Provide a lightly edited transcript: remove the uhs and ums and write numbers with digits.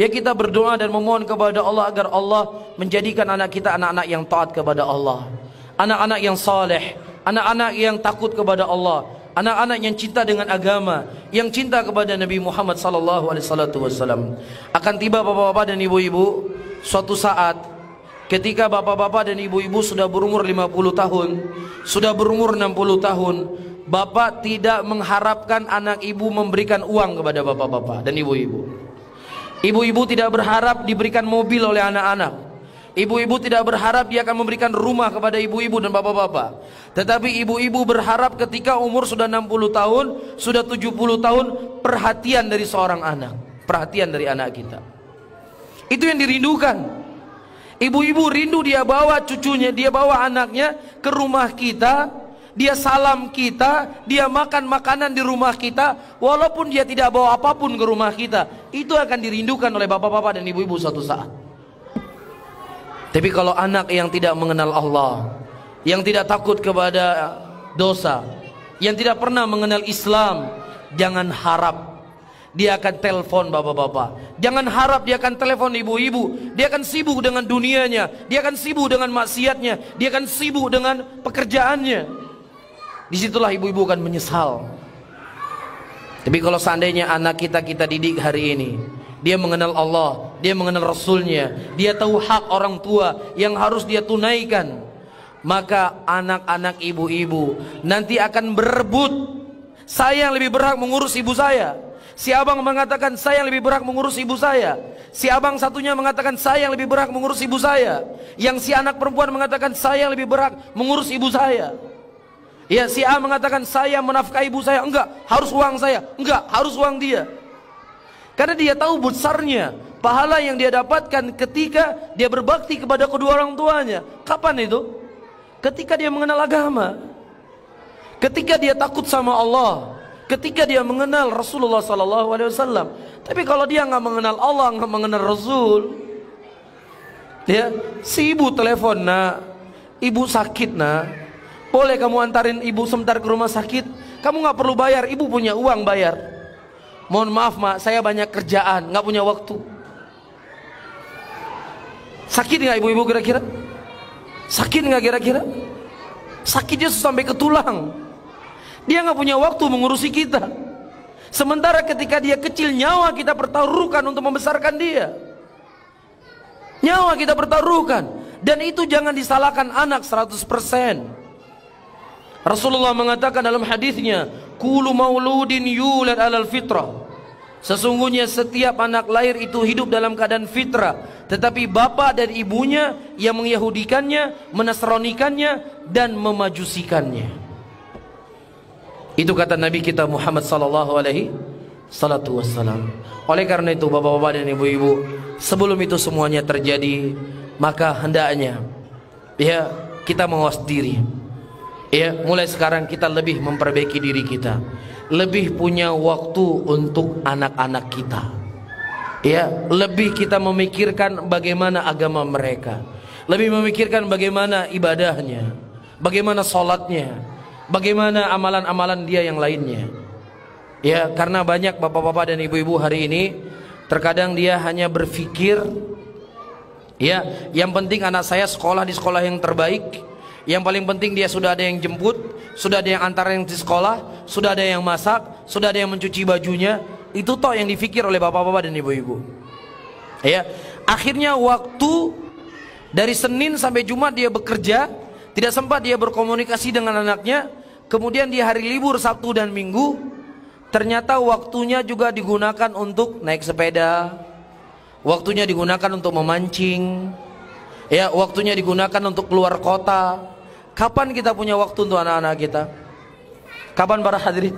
Ya, kita berdoa dan memohon kepada Allah agar Allah menjadikan anak kita anak-anak yang taat kepada Allah, anak-anak yang saleh, anak-anak yang takut kepada Allah, anak-anak yang cinta dengan agama, yang cinta kepada Nabi Muhammad sallallahu alaihi wasallam. Akan tiba bapak-bapak dan ibu-ibu suatu saat ketika bapak-bapak dan ibu-ibu sudah berumur 50 tahun, sudah berumur 60 tahun, bapak tidak mengharapkan anak ibu memberikan uang kepada bapak-bapak dan ibu-ibu. Ibu-ibu tidak berharap diberikan mobil oleh anak-anak. Ibu-ibu tidak berharap dia akan memberikan rumah kepada ibu-ibu dan bapak-bapak. Tetapi ibu-ibu berharap ketika umur sudah 60 tahun, sudah 70 tahun, perhatian dari seorang anak, perhatian dari anak kita. Itu yang dirindukan. Ibu-ibu rindu dia bawa cucunya, dia bawa anaknya ke rumah kita, dia salam kita, dia makan makanan di rumah kita, walaupun dia tidak bawa apapun ke rumah kita. Itu akan dirindukan oleh bapak-bapak dan ibu-ibu suatu saat. Tapi kalau anak yang tidak mengenal Allah, yang tidak takut kepada dosa, yang tidak pernah mengenal Islam, jangan harap dia akan telepon bapak-bapak. Jangan harap dia akan telepon ibu-ibu. Dia akan sibuk dengan dunianya, dia akan sibuk dengan maksiatnya, dia akan sibuk dengan pekerjaannya. Disitulah ibu-ibu akan menyesal. Tapi kalau seandainya anak kita didik hari ini, dia mengenal Allah, dia mengenal Rasulnya, dia tahu hak orang tua yang harus dia tunaikan, maka anak-anak ibu-ibu nanti akan berebut. Saya yang lebih berhak mengurus ibu saya. Si abang mengatakan saya yang lebih berhak mengurus ibu saya. Si abang satunya mengatakan saya yang lebih berhak mengurus ibu saya. Yang si anak perempuan mengatakan saya yang lebih berhak mengurus ibu saya. Ya, si A mengatakan saya menafkahi ibu saya, enggak, harus uang saya, enggak, harus uang dia. Karena dia tahu besarnya pahala yang dia dapatkan ketika dia berbakti kepada kedua orang tuanya. Kapan itu? Ketika dia mengenal agama, ketika dia takut sama Allah, ketika dia mengenal Rasulullah SAW. Tapi kalau dia nggak mengenal Allah, nggak mengenal Rasul, ya, si ibu telepon, nak, ibu sakit, nak, boleh kamu antarin ibu sebentar ke rumah sakit? Kamu nggak perlu bayar, ibu punya uang bayar. Mohon maaf mak, saya banyak kerjaan, nggak punya waktu. Sakit nggak ibu-ibu kira-kira? Sakit nggak kira-kira? Sakitnya sampai ke tulang. Dia nggak punya waktu mengurusi kita. Sementara ketika dia kecil, nyawa kita pertaruhkan untuk membesarkan dia. Nyawa kita pertaruhkan. Dan itu jangan disalahkan anak 100%. Rasulullah mengatakan dalam hadisnya, kullu mauludin yulad alal fitrah. Sesungguhnya setiap anak lahir itu hidup dalam keadaan fitrah, tetapi bapak dan ibunya yang mengyahudikannya, menasranikannya, dan memajusikannya. Itu kata Nabi kita Muhammad sallallahu alaihi wasallam. Oleh karena itu bapak-bapak dan ibu-ibu, sebelum itu semuanya terjadi, maka hendaknya ya kita mawas diri. Ya, mulai sekarang kita lebih memperbaiki diri kita, lebih punya waktu untuk anak-anak kita. Ya, lebih kita memikirkan bagaimana agama mereka, lebih memikirkan bagaimana ibadahnya, bagaimana sholatnya, bagaimana amalan-amalan dia yang lainnya. Ya, karena banyak bapak-bapak dan ibu-ibu hari ini terkadang dia hanya berpikir, ya, yang penting anak saya sekolah di sekolah yang terbaik. Yang paling penting dia sudah ada yang jemput, sudah ada yang antar yang di sekolah, sudah ada yang masak, sudah ada yang mencuci bajunya. Itu toh yang dipikir oleh bapak-bapak dan ibu-ibu. Ya, akhirnya waktu dari Senin sampai Jumat dia bekerja, tidak sempat dia berkomunikasi dengan anaknya. Kemudian di hari libur Sabtu dan Minggu, ternyata waktunya juga digunakan untuk naik sepeda, waktunya digunakan untuk memancing, ya, waktunya digunakan untuk keluar kota. Kapan kita punya waktu untuk anak-anak kita? Kapan para hadirin?